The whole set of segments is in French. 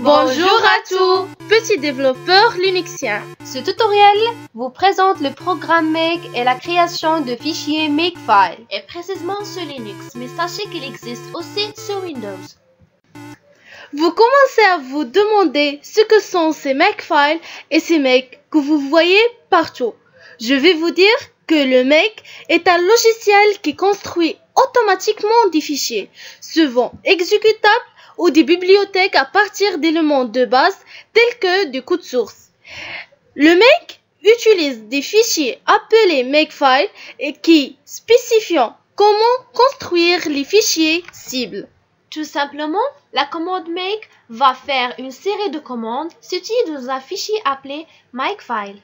Bonjour à tous, petits développeurs linuxiens. Ce tutoriel vous présente le programme Make et la création de fichiers Makefile. Et précisément sur Linux, mais sachez qu'il existe aussi sur Windows. Vous commencez à vous demander ce que sont ces Makefile et ces Make que vous voyez partout. Je vais vous dire que le Make est un logiciel qui construit automatiquement des fichiers, souvent exécutables ou des bibliothèques à partir d'éléments de base tels que des codes sources. Le Make utilise des fichiers appelés Makefile et qui spécifient comment construire les fichiers cibles. Tout simplement, la commande Make va faire une série de commandes situées dans un fichier appelé Makefile.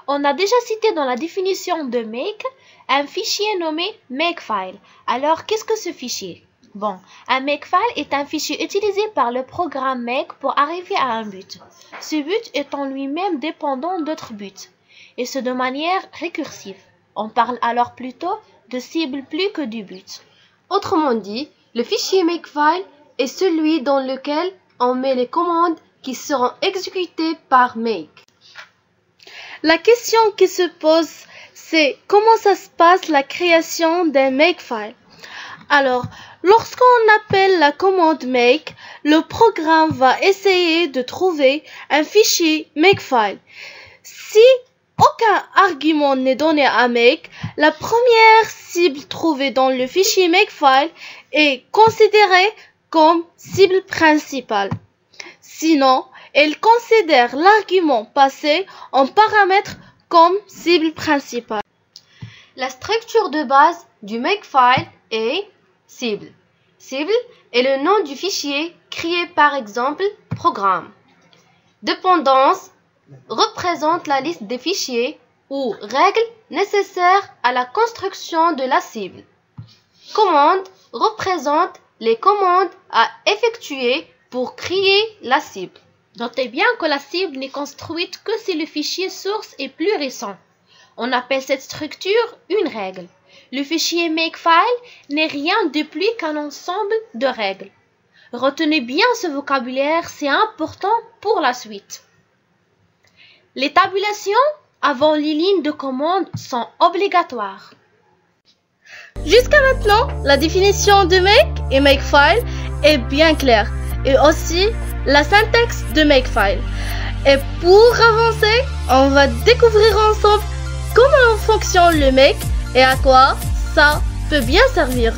On a déjà cité dans la définition de Make un fichier nommé Makefile. Alors, qu'est-ce que ce fichier? Bon, un Makefile est un fichier utilisé par le programme Make pour arriver à un but. Ce but est en lui-même dépendant d'autres buts, et ce de manière récursive. On parle alors plutôt de cible plus que du but. Autrement dit, le fichier Makefile est celui dans lequel on met les commandes qui seront exécutées par Make. La question qui se pose, c'est comment ça se passe la création d'un Makefile. Alors, lorsqu'on appelle la commande Make, le programme va essayer de trouver un fichier Makefile. Si aucun argument n'est donné à Make, la première cible trouvée dans le fichier Makefile est considérée comme cible principale. Sinon, elle considère l'argument passé en paramètre comme cible principale. La structure de base du Makefile est cible. Cible est le nom du fichier créé par exemple programme. Dépendance représente la liste des fichiers ou règles nécessaires à la construction de la cible. Commande représente les commandes à effectuer pour créer la cible. Notez bien que la cible n'est construite que si le fichier source est plus récent. On appelle cette structure une règle. Le fichier Makefile n'est rien de plus qu'un ensemble de règles. Retenez bien ce vocabulaire, c'est important pour la suite. Les tabulations avant les lignes de commande sont obligatoires. Jusqu'à maintenant, la définition de Make et Makefile est bien claire, et aussi la syntaxe de Makefile. Et pour avancer, on va découvrir ensemble comment fonctionne le Make et à quoi ça peut bien servir.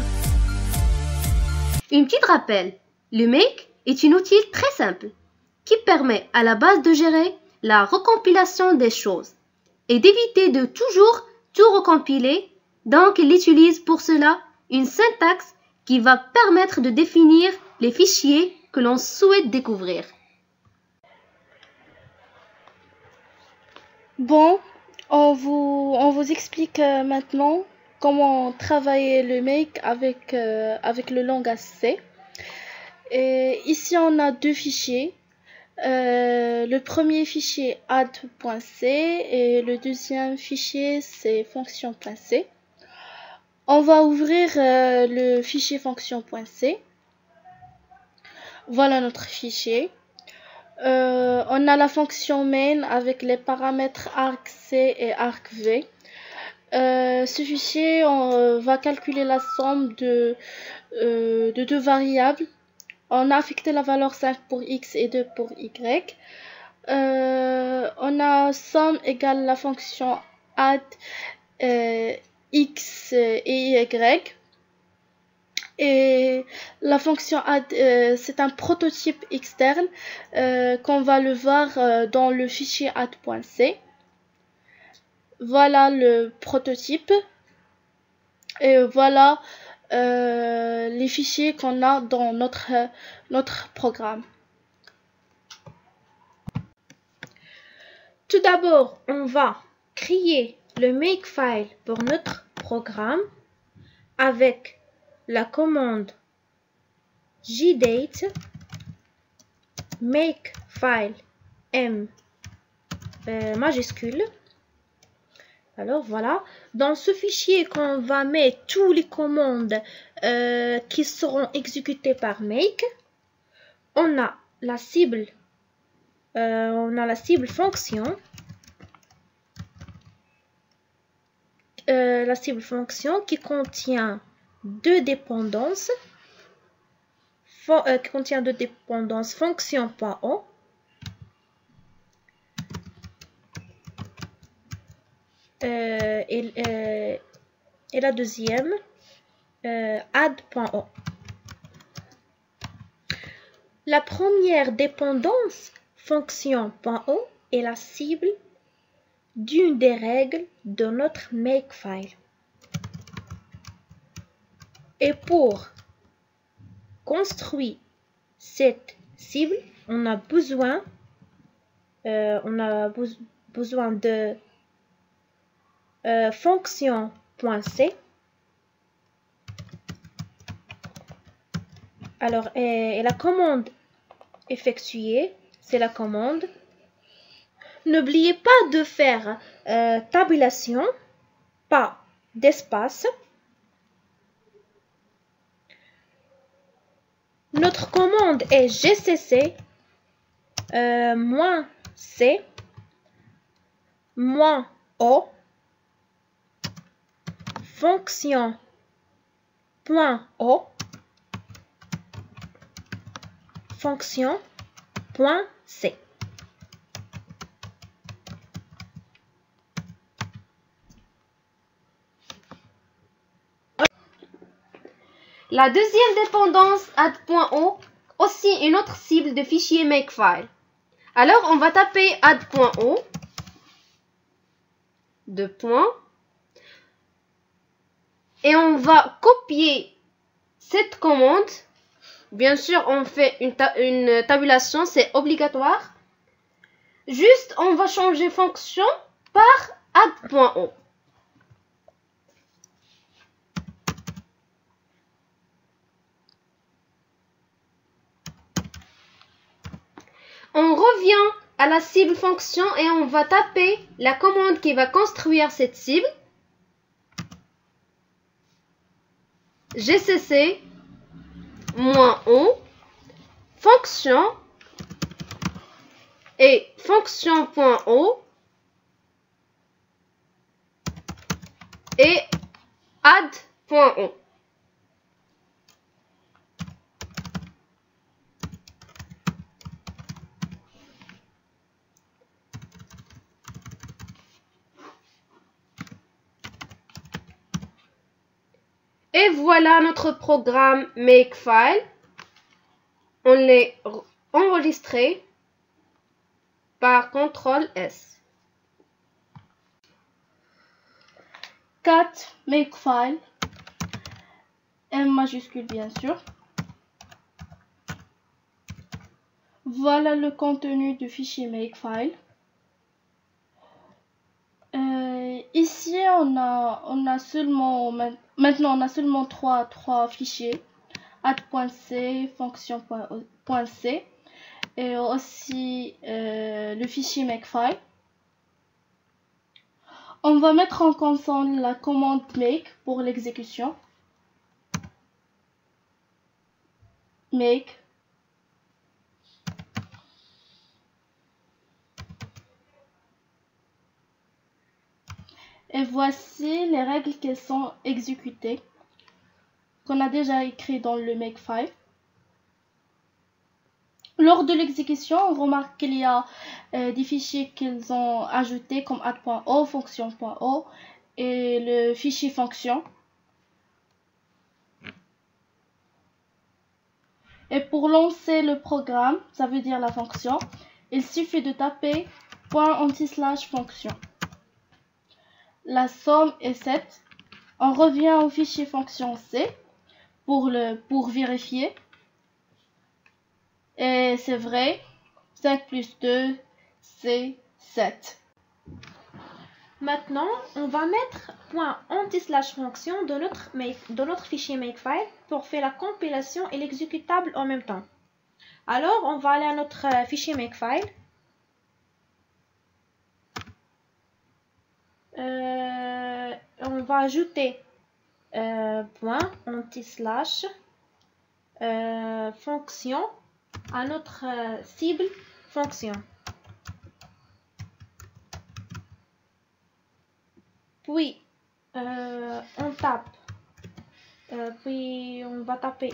Un petit rappel, le Make est un outil très simple qui permet à la base de gérer la recompilation des choses et d'éviter de toujours tout recompiler. Donc, il utilise pour cela une syntaxe qui va permettre de définir les fichiers que l'on souhaite découvrir. Bon, on vous explique maintenant comment travailler le Make avec le langage C. Et ici, on a deux fichiers. Le premier fichier add.c et le deuxième fichier c'est fonction.c. On va ouvrir le fichier fonction.c. Voilà notre fichier. On a la fonction main avec les paramètres argc et argv. Ce fichier, on va calculer la somme de deux variables. On a affecté la valeur 5 pour x et 2 pour y. On a somme égale la fonction add x et y. Et la fonction add, c'est un prototype externe qu'on va le voir dans le fichier add.c. Voilà le prototype. Et voilà les fichiers qu'on a dans notre programme. Tout d'abord, on va créer le Makefile pour notre programme avec la commande jdate makefile m majuscule. Alors voilà, dans ce fichier qu'on va mettre toutes les commandes qui seront exécutées par Make, on a la cible, fonction. La cible fonction qui contient deux dépendances. Qui contient deux dépendances fonction.o et la deuxième add.o. La première dépendance fonction.o est la cible d'une des règles de notre makefile. Et pour construire cette cible, on a besoin de fonction.c. Alors, et la commande effectuée, c'est la commande. N'oubliez pas de faire tabulation, pas d'espace. Notre commande est gcc -c -o fonction.o fonction.c. La deuxième dépendance add.o, aussi une autre cible de fichier makefile. Alors on va taper add.o, deux points, et on va copier cette commande. Bien sûr, on fait une tabulation, c'est obligatoire. Juste, on va changer fonction par add.o. On revient à la cible fonction et on va taper la commande qui va construire cette cible. gcc -o fonction et fonction.o et add.o. Et voilà notre programme Makefile. On l'a enregistré par CTRL-S. Cat Makefile, M majuscule bien sûr. Voilà le contenu du fichier Makefile. Ici, maintenant on a seulement trois fichiers, add.c, fonction.c et aussi le fichier Makefile. On va mettre en console la commande make pour l'exécution. Make. Et voici les règles qui sont exécutées, qu'on a déjà écrit dans le Makefile. Lors de l'exécution, on remarque qu'il y a des fichiers qu'ils ont ajoutés comme add.o, fonction.o et le fichier fonction. Et pour lancer le programme, ça veut dire la fonction, il suffit de taper /fonction. La somme est 7. On revient au fichier fonction C pour vérifier. Et c'est vrai, 5 plus 2, c'est 7. Maintenant, on va mettre /fonction de notre fichier Makefile pour faire la compilation et l'exécutable en même temps. Alors, on va aller à notre fichier Makefile. On va ajouter fonction à notre cible fonction. Puis on tape, puis on va taper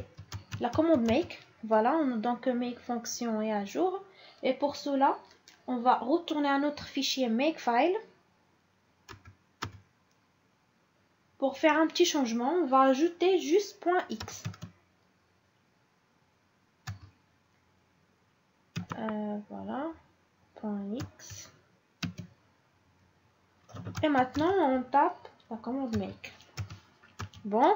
la commande make. Voilà, donc make fonction est à jour. Et pour cela, on va retourner à notre fichier makefile. Pour faire un petit changement, on va ajouter juste .x. Voilà, .x. Et maintenant, on tape la commande make. Bon,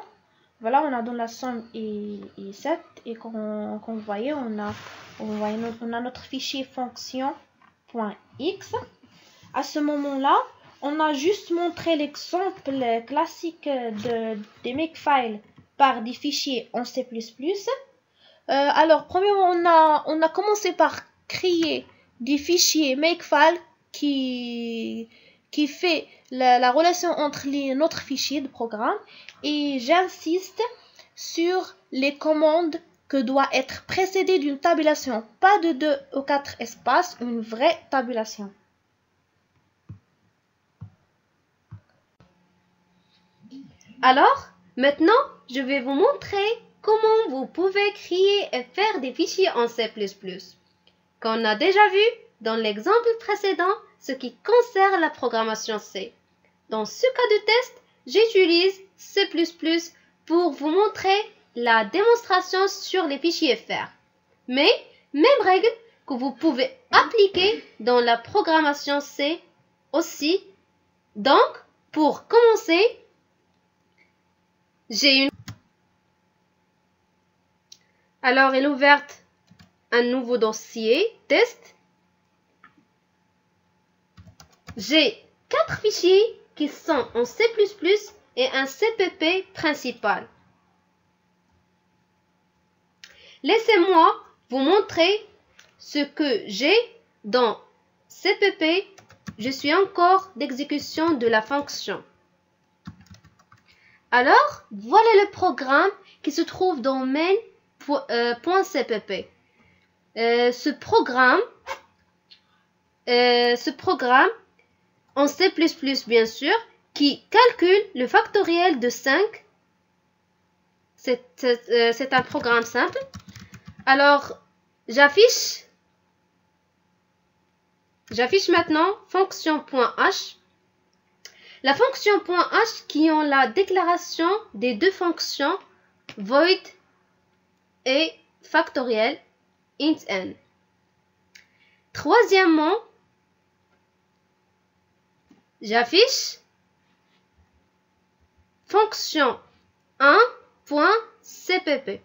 voilà, on a dans la somme et 7. Et comme vous voyez, on a notre fichier fonction.x. À ce moment-là, on a juste montré l'exemple classique des makefiles par des fichiers en C++. Alors, premièrement, on a commencé par créer des fichiers makefile qui fait la relation entre notre fichier de programme. Et j'insiste sur les commandes que doit être précédée d'une tabulation, pas de 2 ou 4 espaces, une vraie tabulation. Alors, maintenant, je vais vous montrer comment vous pouvez créer et faire des fichiers en C++. Qu'on a déjà vu dans l'exemple précédent ce qui concerne la programmation C. Dans ce cas de test, j'utilise C++ pour vous montrer la démonstration sur les fichiers FR. Mais, même règle que vous pouvez appliquer dans la programmation C aussi. Donc, pour commencer, Alors, elle est ouverte un nouveau dossier, test. J'ai 4 fichiers qui sont en C++ et un CPP principal. Laissez-moi vous montrer ce que j'ai dans CPP. Je suis encore d'exécution de la fonction. Alors, voilà le programme qui se trouve dans main.cpp. Ce programme en C++ bien sûr, qui calcule le factoriel de 5. C'est un programme simple. Alors, j'affiche maintenant fonction.h. La fonction .h qui ont la déclaration des deux fonctions void et factoriel int n. Troisièmement, j'affiche fonction 1.cpp.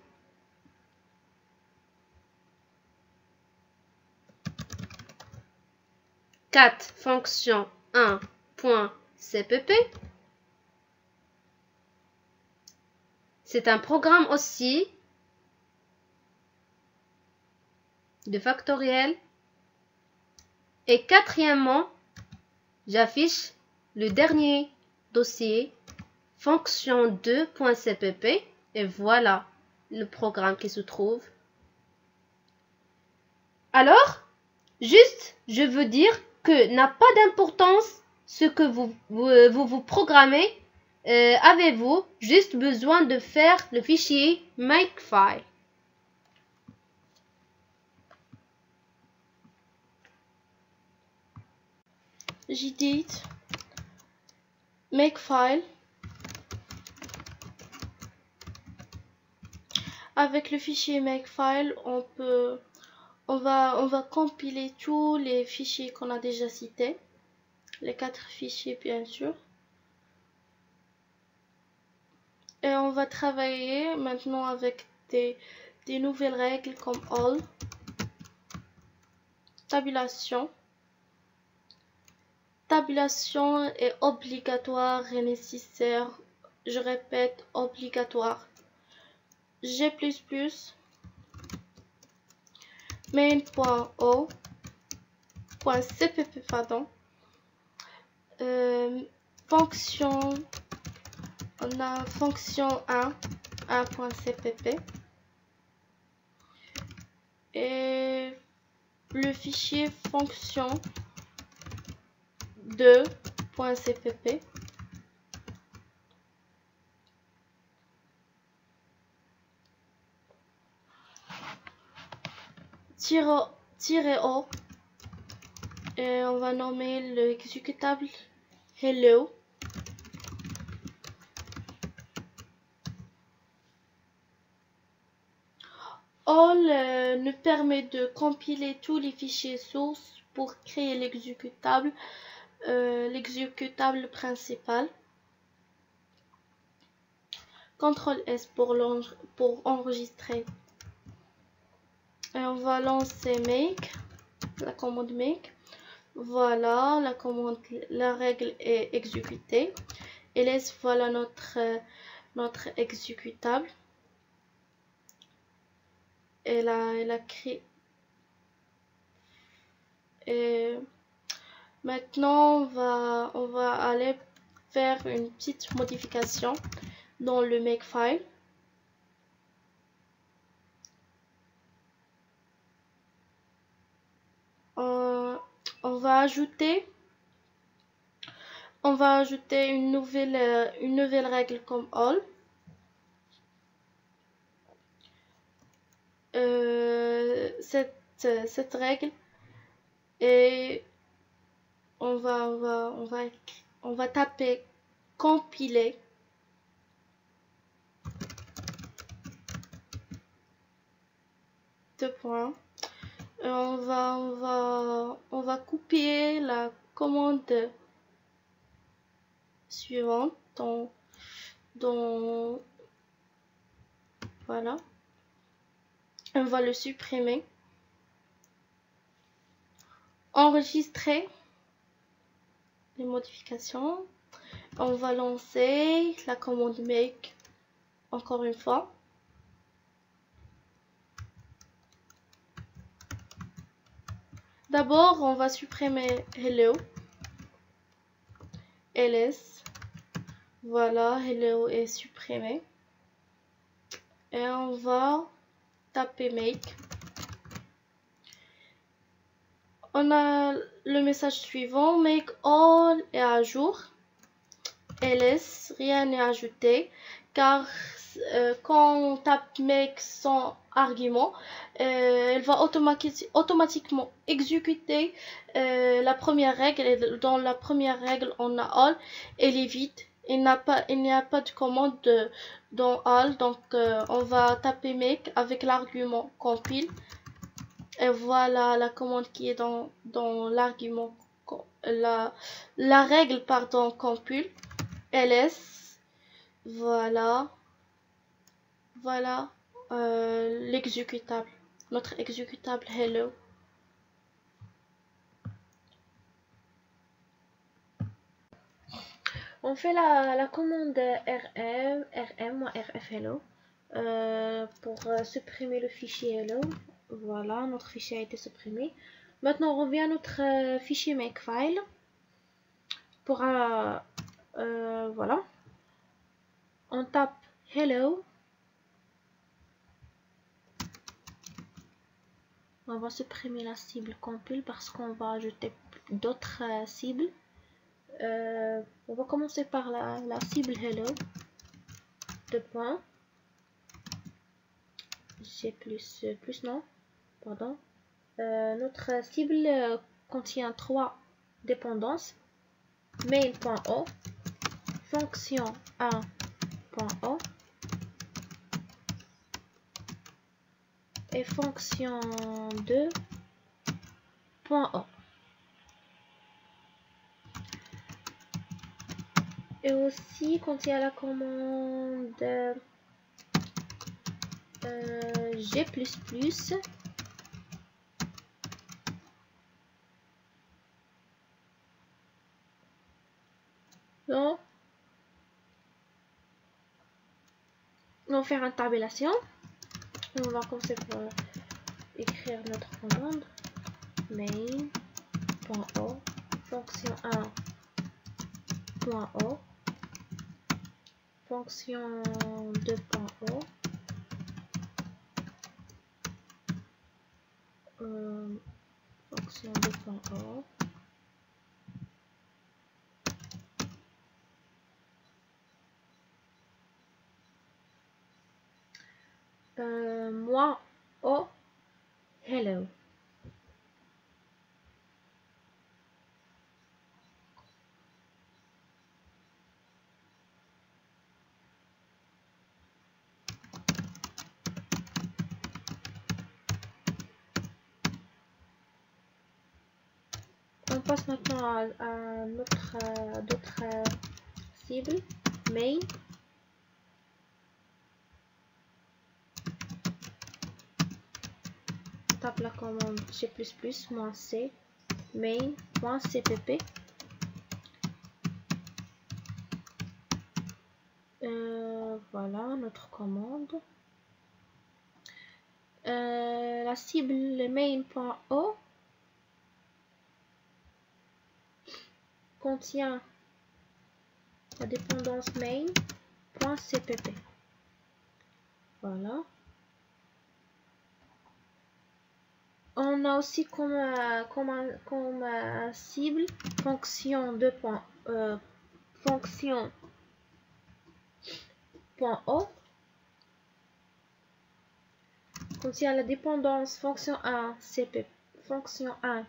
Fonction 1.cpp. C'est un programme aussi de factoriel. Et quatrièmement, j'affiche le dernier dossier fonction 2.cpp et voilà le programme qui se trouve. Alors, juste, je veux dire que n'a pas d'importance ce que vous programmez. Avez-vous juste besoin de faire le fichier makefile. J'édite makefile. Avec le fichier makefile, on va compiler tous les fichiers qu'on a déjà cités, les 4 fichiers bien sûr. Et on va travailler maintenant avec des nouvelles règles comme all, tabulation. Tabulation est obligatoire et nécessaire. Je répète, obligatoire. G++, main.o.cpp, pardon. Fonction, on a fonction 1.cpp. et le fichier fonction 2.cpp. -o et on va nommer l'exécutable hello. All nous permet de compiler tous les fichiers sources pour créer l'exécutable principal. CTRL S pour enregistrer. Et on va lancer make, la commande make. Voilà, la règle est exécutée. ls, voilà notre exécutable. Elle a créé. Et maintenant, on va aller faire une petite modification dans le makefile. On va ajouter une nouvelle règle comme all. Cette règle, et on va taper compiler deux points. Et on va copier la commande suivante dans voilà. On va le supprimer. Enregistrer les modifications. On va lancer la commande make encore une fois. D'abord, on va supprimer hello. ls. Voilà, hello est supprimé. Et on va taper make. On a le message suivant, make all est à jour. ls, rien n'est ajouté, car quand on tape make sans argument, elle va automatiquement exécuter la première règle. Et dans la première règle, on a all, elle est vide. Il n'y a pas de commande dans all, donc on va taper make avec l'argument compile. Et voilà la commande qui est dans l'argument, la règle, pardon, compile. ls, voilà l'exécutable, notre exécutable hello. On fait la commande rm ou rf hello pour supprimer le fichier hello. Voilà, notre fichier a été supprimé. Maintenant, on revient à notre fichier makefile pour voilà. On tape hello. On va supprimer la cible compile parce qu'on va ajouter d'autres cibles. On va commencer par la cible hello. Deux points. G plus non. Pardon. Notre cible contient trois dépendances. Main.o, fonction 1.o et fonction 2.o. Et aussi quand il y a la commande G++, non, on va faire une tabulation. On va commencer par écrire notre commande main.o, fonction 1.o, fonction 2.o moi, oh, hello. On passe maintenant à d'autres cibles. Main. Tape la commande g++ -c main.cpp. Voilà notre commande. La cible main.o contient la dépendance main.cpp. Voilà. On a aussi comme cible fonction fonction.o contient la dépendance fonction 1 cpp fonction 1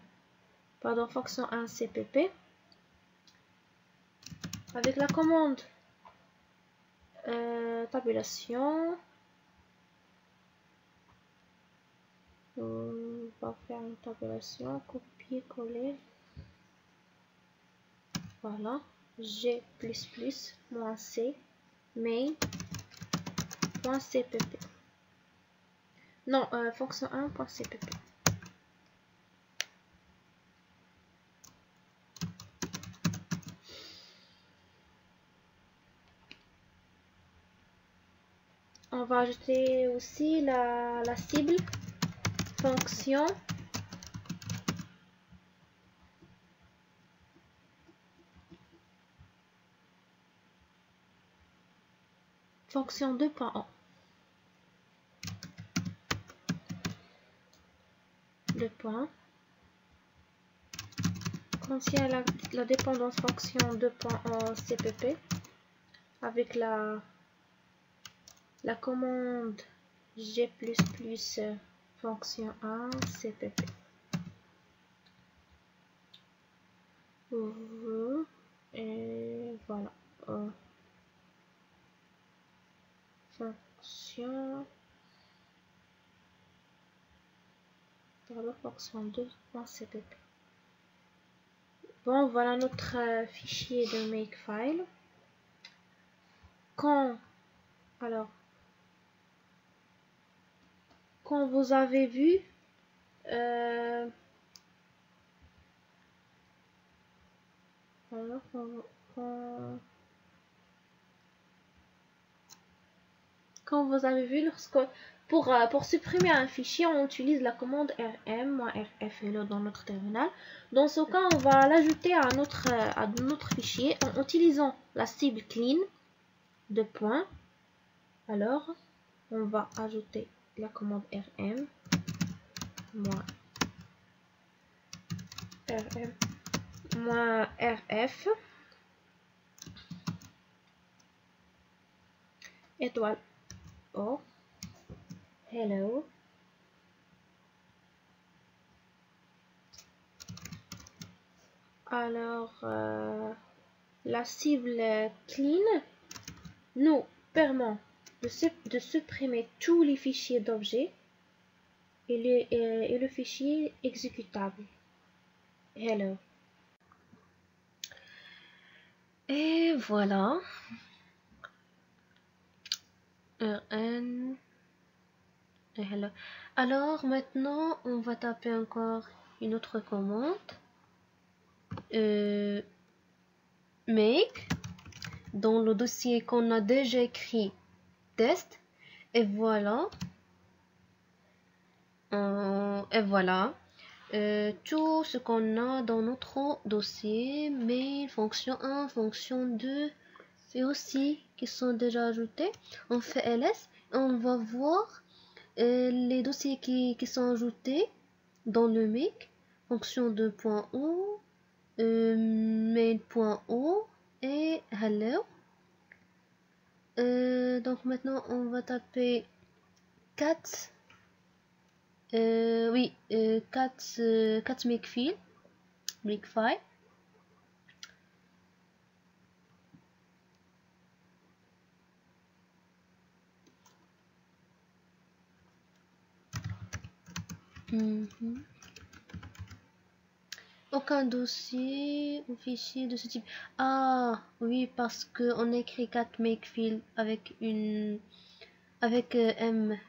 cpp avec la commande tabulation. On va faire une tabulation, copier-coller. Voilà, g++ -c main.cpp. Non, fonction 1.cpp. On va ajouter aussi la cible fonction fonction 2.1. Le point contient la dépendance fonction 2.1 cpp avec la commande g++ fonction 1 cpp. Et voilà. Fonction fonction 2.cpp. Bon, voilà notre fichier de Makefile. Quand vous avez vu quand vous avez vu, pour supprimer un fichier, on utilise la commande rm-rf dans notre terminal. Dans ce cas, on va l'ajouter à notre fichier en utilisant la cible clean de point. Alors, on va ajouter la commande rm -rf étoile oh hello. Alors la cible clean nous permet de supprimer tous les fichiers d'objets et le fichier exécutable hello. Et voilà. rn et hello. Alors maintenant on va taper encore une autre commande make dans le dossier qu'on a déjà écrit test et voilà tout ce qu'on a dans notre dossier mail fonction 1 fonction 2 et aussi qui sont déjà ajoutés. On fait ls et on va voir les dossiers qui sont ajoutés dans le make fonction 2.o mail.o et hello. Donc maintenant on va taper 4 oui 4 makefile. Aucun dossier ou fichier de ce type. Ah oui, parce que on écrit 4 makefile avec M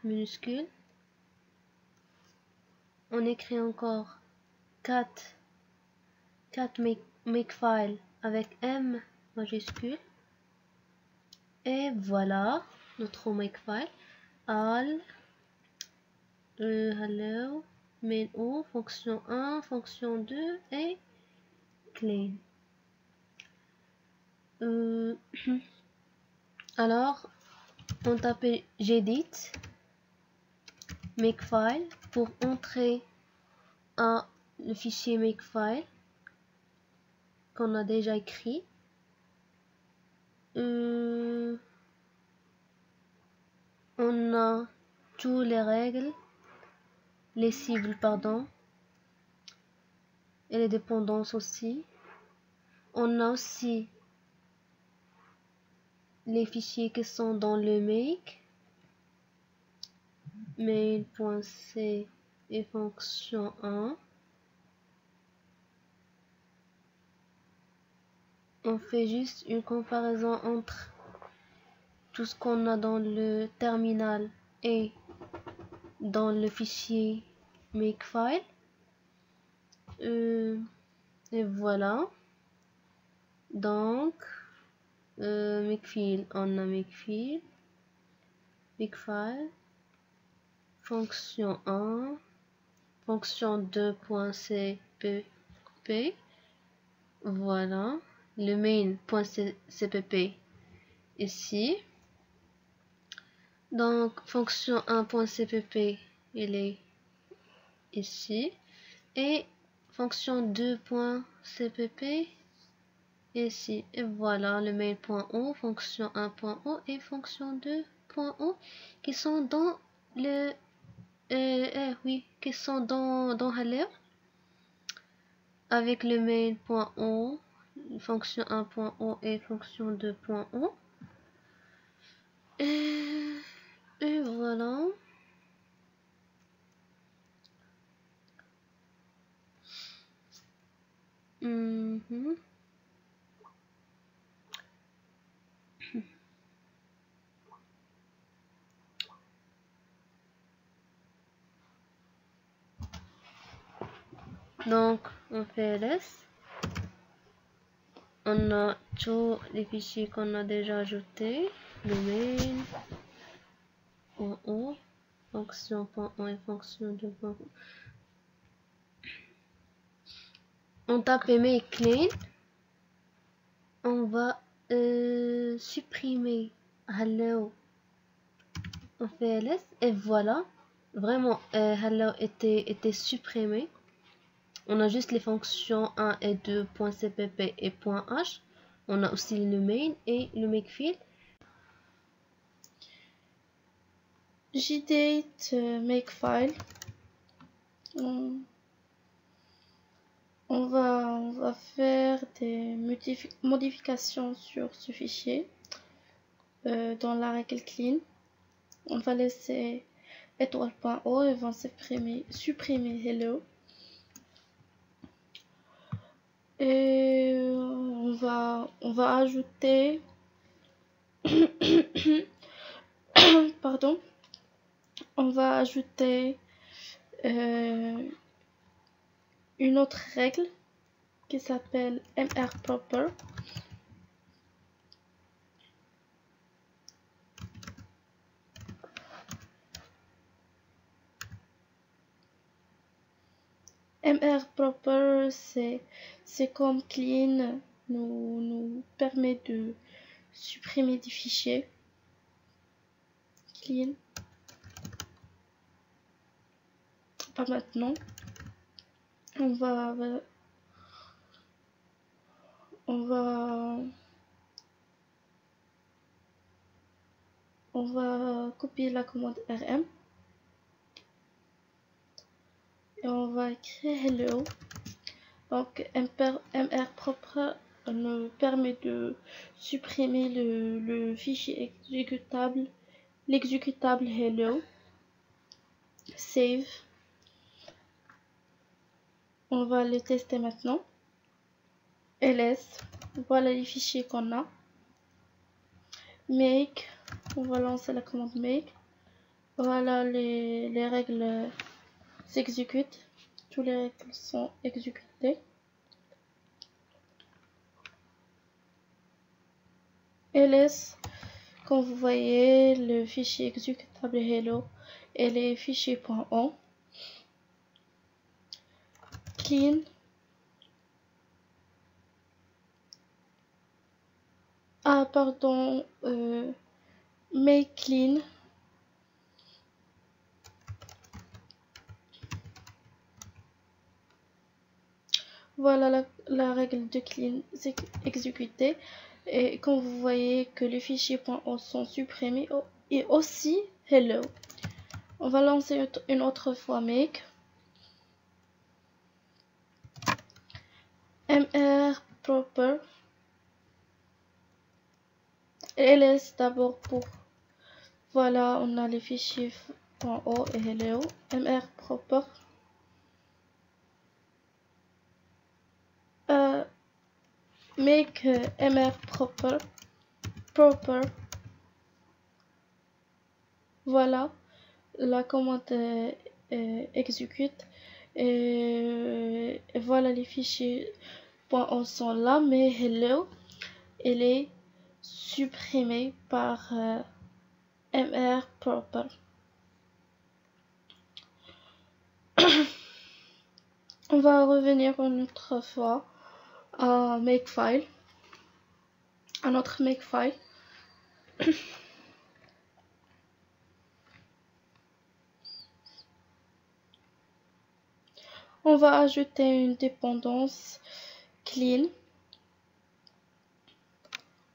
minuscule. On écrit encore 4 makefile avec M majuscule. Et voilà notre makefile. All hello main O, fonction 1, fonction 2 et clean. Alors on tape gedit makefile pour entrer le fichier makefile qu'on a déjà écrit. On a toutes les règles, les cibles pardon, et les dépendances aussi. On a aussi les fichiers qui sont dans le make, main.c et fonction 1. On fait juste une comparaison entre tout ce qu'on a dans le terminal et dans le fichier makefile. Et voilà. Donc, makefile, on a makefile, makefile, fonction 1, fonction 2.cpp. Voilà. Le main.cpp ici. Donc, fonction 1.cpp, il est ici. Et fonction 2.cpp ici. Et voilà le main.o, fonction 1.o et fonction 2.o qui sont dans le qui sont dans hello avec le main.o, fonction 1.o et fonction 2.o. Et voilà. Donc on fait ls. On a tous les fichiers qu'on a déjà ajoutés. Le main, .o, fonction.o et fonction 2.o. On tape make clean. On va supprimer hello. On fait ls et voilà. Vraiment, hello était supprimé. On a juste les fonctions 1 et 2.cpp et .h. On a aussi le main et le makefile. Gedit makefile. On va faire des modifications sur ce fichier dans la règle clean. On va laisser étoile.o et va supprimer hello. Et on va ajouter pardon, on va ajouter une autre règle qui s'appelle mrproper. mrproper, c'est comme clean nous permet de supprimer des fichiers. Clean. Pas maintenant. On va copier la commande rm et on va écrire hello. Donc mr propre nous permet de supprimer le fichier l'exécutable hello. Save. On va le tester maintenant. ls, voilà les fichiers qu'on a. Make, on va lancer la commande make. Voilà les règles s'exécutent. Toutes les règles sont exécutées. ls, comme vous voyez, le fichier exécutable hello et les fichiers .on. Clean. Ah pardon, make clean. Voilà la règle de clean exécutée. Et comme vous voyez que les fichiers .o sont supprimés et aussi hello. On va lancer une autre fois make. mr proper. ls d'abord pour. Voilà, on a les fichiers .o et hello. mr proper. Make mr proper. Voilà, la commande exécute et voilà les fichiers .on sont là, mais hello elle est supprimée par mr proper. On va revenir une autre fois à makefile, à notre makefile. On va ajouter une dépendance clean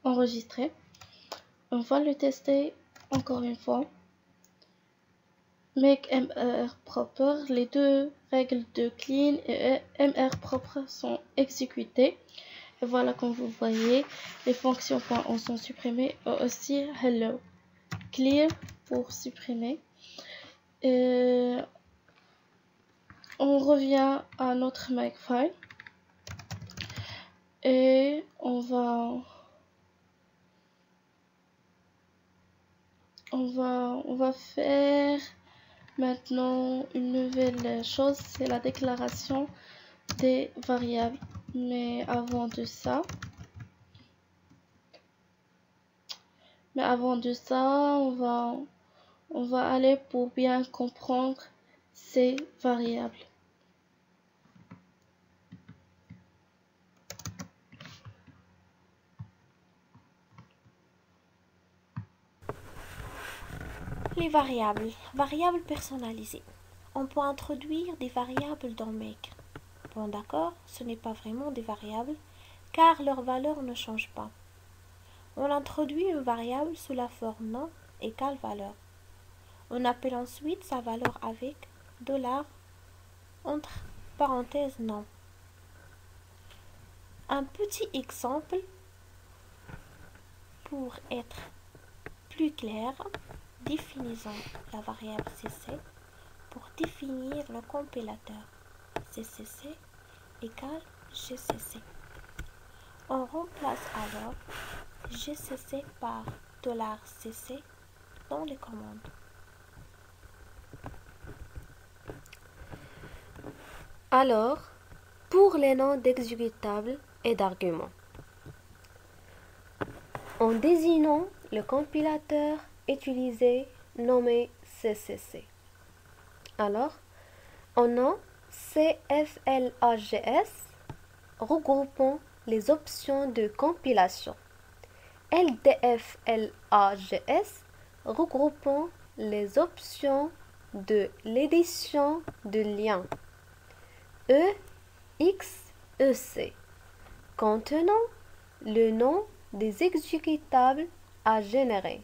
enregistrée. On va le tester encore une fois. Make mr proper, les deux règles de clean et mr proper sont exécutées. Et voilà, comme vous voyez, les fonctions .on sont supprimées et aussi hello. Clear pour supprimer. Et on revient à notre makefile et on va faire maintenant une nouvelle chose, c'est la déclaration des variables. Mais avant de ça, on va aller pour bien comprendre ces variables. Les variables personnalisées. On peut introduire des variables dans Make. Bon d'accord, ce n'est pas vraiment des variables car leur valeur ne change pas. On introduit une variable sous la forme nom égale valeur. On appelle ensuite sa valeur avec $ entre parenthèses nom. Un petit exemple pour être plus clair, définissons la variable cc pour définir le compilateur ccc égale gcc. On remplace alors gcc par $cc dans les commandes. Alors, pour les noms d'exécutables et d'arguments, en désignant le compilateur utilisé nommé ccc. Alors, on a cflags regroupant les options de compilation, ldflags regroupant les options de l'édition de liens, exec contenant le nom des exécutables à générer,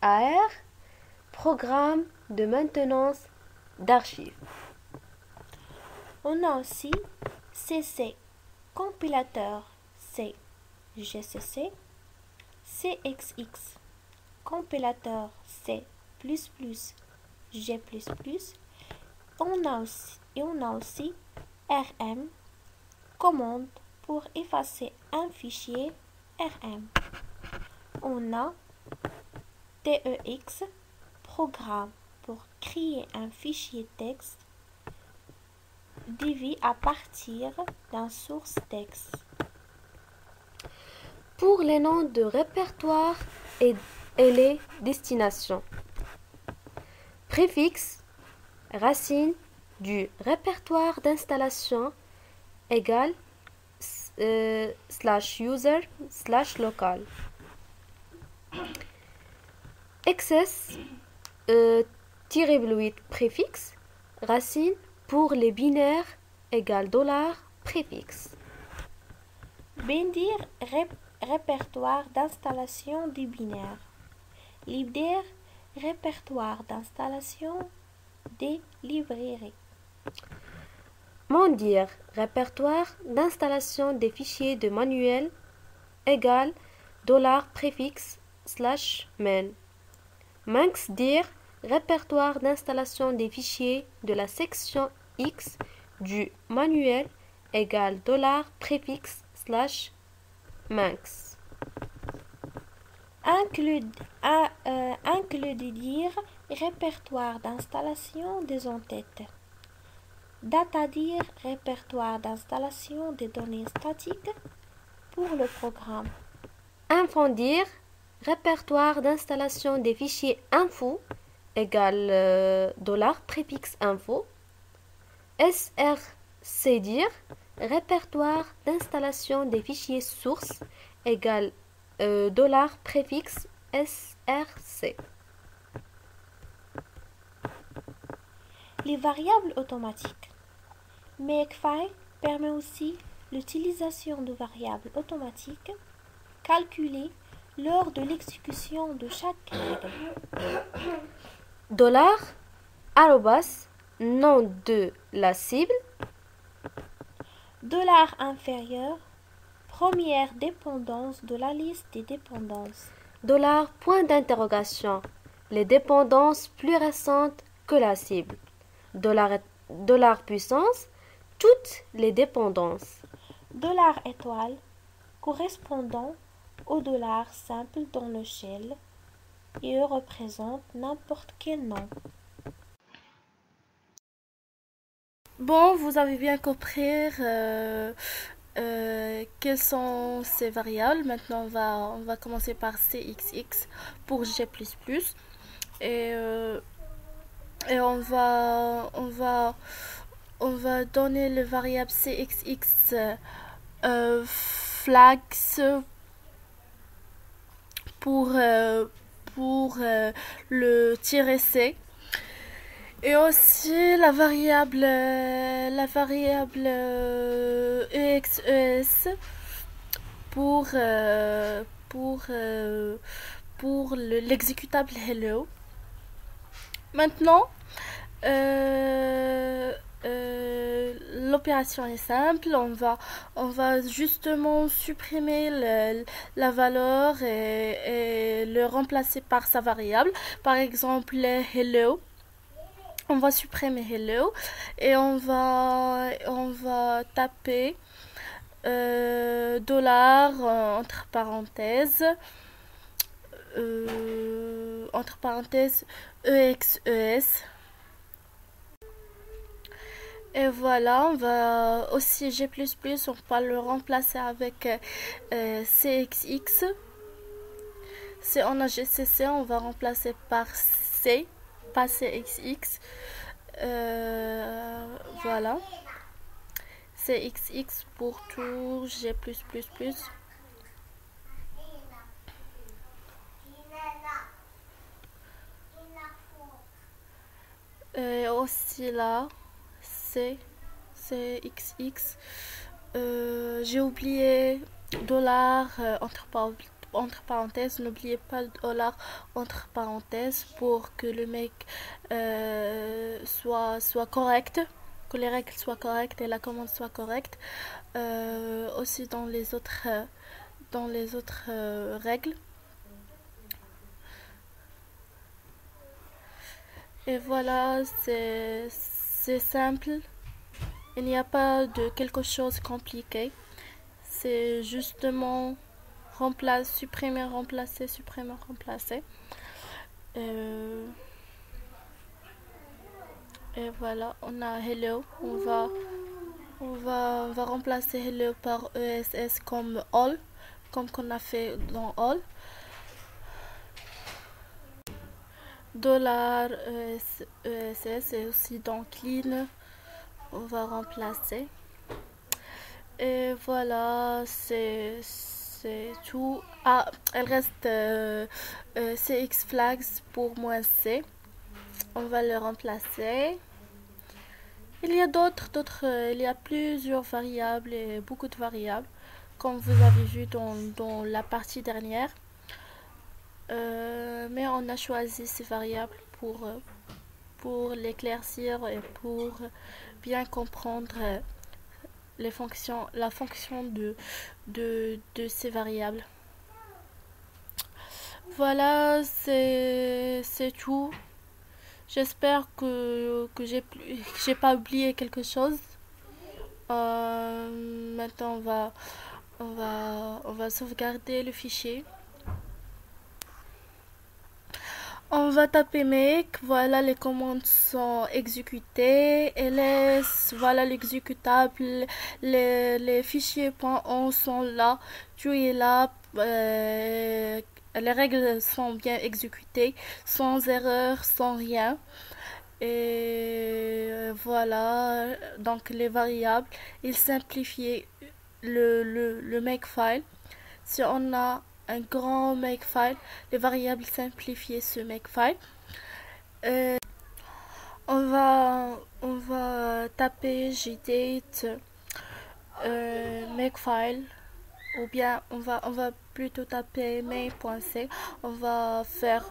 AR programme de maintenance d'archives. On a aussi CC, compilateur C, GCC, CXX, compilateur C++, G++. On a aussi RM, commande pour effacer un fichier RM. On a TEX, programme pour créer un fichier texte divisé à partir d'un source texte. Pour les noms de répertoire et les destinations. Préfixe, racine du répertoire d'installation égale /user /local. Excess -8 préfixe, racine pour les binaires égale $préfixe. Bindir répertoire d'installation du binaire. Libdir répertoire d'installation des librairies. Mondir répertoire d'installation des fichiers de manuel égale $préfixe /main. Manxdir répertoire d'installation des fichiers de la section X du manuel égale $préfixe /manx. Includir répertoire d'installation des entêtes. Datadir répertoire d'installation des données statiques pour le programme. Infondir répertoire d'installation des fichiers info égale $préfixe info. srcdir répertoire d'installation des fichiers sources égale $préfixe src. Les variables automatiques. Makefile permet aussi l'utilisation de variables automatiques calculées lors de l'exécution de chaque règle. $, nom de la cible. $inférieur, première dépendance de la liste des dépendances. Point d'interrogation, les dépendances plus récentes que la cible. $puissance, toutes les dépendances. $étoile, correspondant au $ simple dans le shell et représente n'importe quel nom. Bon, vous avez bien compris quelles sont ces variables. Maintenant, on va commencer par CXX pour G++. Et on va donner le variable CXX flags pour le -c. Et aussi la variable EXES pour l'exécutable hello. Maintenant, l'opération est simple. On va justement supprimer la valeur et le remplacer par sa variable. Par exemple, hello. On va supprimer hello et on va taper $ entre parenthèses EXES. Et voilà, on va aussi G++, on va le remplacer avec CXX. Si on a GCC, on va remplacer par C, pas CXX. Voilà. CXX pour tout G++. Et aussi là, CXX. J'ai oublié $ entre parenthèses. N'oubliez pas le $ entre parenthèses pour que le mec soit correct. que les règles soient correctes et la commande soit correcte. Aussi dans les autres règles. Et voilà, c'est simple. Il n'y a pas de quelque chose de compliqué. C'est justement supprimer, remplacer, supprimer, remplacer. Et voilà, on a hello. On va remplacer hello par ESS comme all, comme qu'on a fait dans all. Dollar ESS et aussi dans clean, on va remplacer. Et voilà, c'est tout. Ah, elle reste CX flags pour moins C. On va le remplacer. Il y a il y a plusieurs variables et beaucoup de variables, comme vous avez vu dans la partie dernière. Mais on a choisi ces variables pour l'éclaircir et pour bien comprendre la fonction de ces variables. Voilà, c'est tout. J'espère que j'ai pas oublié quelque chose. Maintenant, on va sauvegarder le fichier. On va taper make, voilà les commandes sont exécutées, ls, voilà l'exécutable, les fichiers .on sont là, tout est là, les règles sont bien exécutées, sans erreur, sans rien. Et voilà, donc les variables, ils simplifient le makefile. Si on a un grand makefile, les variables simplifier ce makefile. On va taper gdate makefile, ou bien on va plutôt taper main.c. On va faire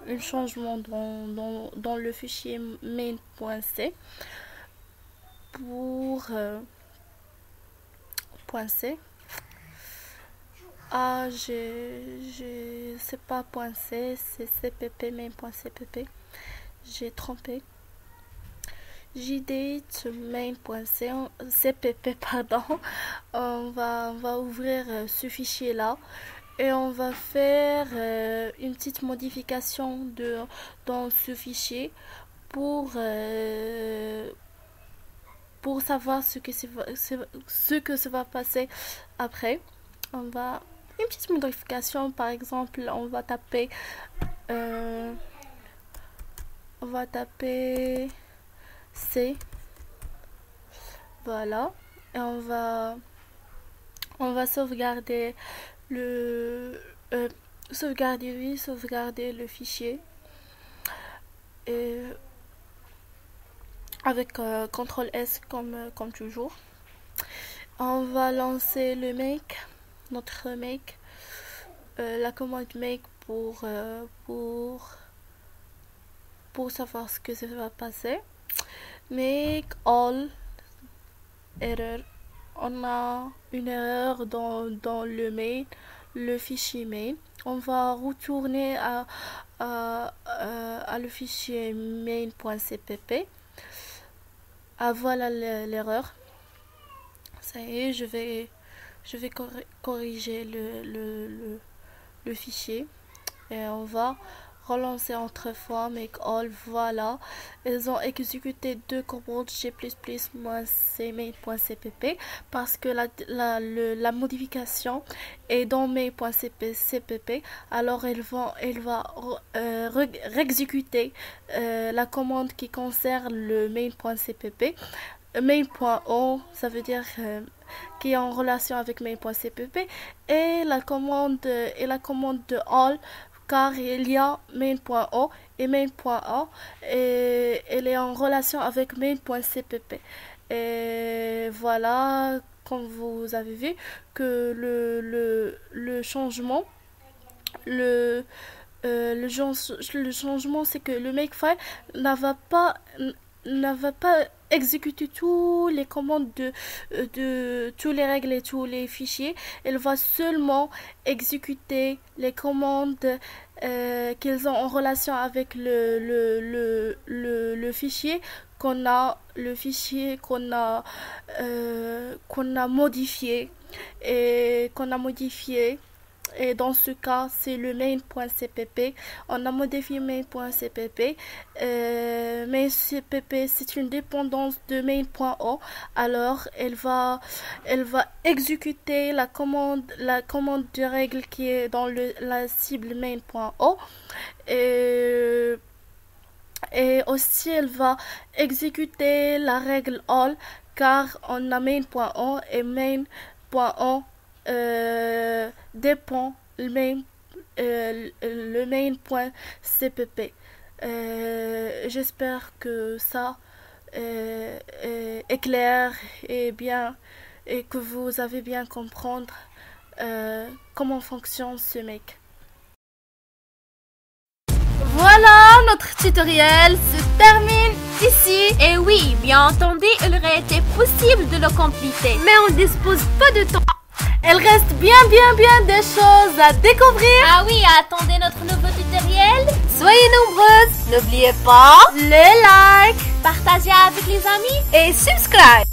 un changement dans le fichier main.c pour .c. Ah, c'est pas .c, c'est cpp, main.cpp. J'ai trompé. Gdate main.cpp, pardon. On va ouvrir ce fichier là et on va faire une petite modification dans ce fichier pour savoir ce que ça va passer après. On va une petite modification, par exemple, on va taper C, voilà, et on va sauvegarder sauvegarder le fichier et avec CTRL S comme toujours. On va lancer le make, notre make, la commande make pour savoir ce que ça va passer. Make all error. On a une erreur dans le fichier main. On va retourner à le fichier main.cpp. Ah, voilà l'erreur. Ça y est, je vais corriger le fichier et on va relancer entre fois make all. Voilà, ils ont exécuté deux commandes g++ -c main.cpp parce que la modification est dans main.cpp. Alors elle va réexécuter la commande qui concerne le main.cpp. Main.o, ça veut dire qui est en relation avec main.cpp, et la commande de all, car il y a main.o et main.a et elle est en relation avec main.cpp. Et voilà, comme vous avez vu que le changement le changement, c'est que le makefile ne va pas exécuter toutes les commandes de tous les règles et tous les fichiers. Elle va seulement exécuter les commandes qu'ils ont en relation avec le fichier qu'on a modifié et dans ce cas c'est le main.cpp. On a modifié main.cpp. Main.cpp c'est une dépendance de main.o, alors elle va exécuter la commande de règle qui est dans la cible main.o, et aussi elle va exécuter la règle all, car on a main.on et main.on dépend le main.cpp. J'espère que ça est clair et que vous avez bien comprendre comment fonctionne ce make. Voilà, notre tutoriel se termine ici. Et oui, bien entendu, il aurait été possible de le compléter, mais on dispose pas de temps. Il reste bien des choses à découvrir. Ah oui, attendez notre nouveau tutoriel. Soyez nombreuses, n'oubliez pas les likes, Partagez avec les amis et subscribe.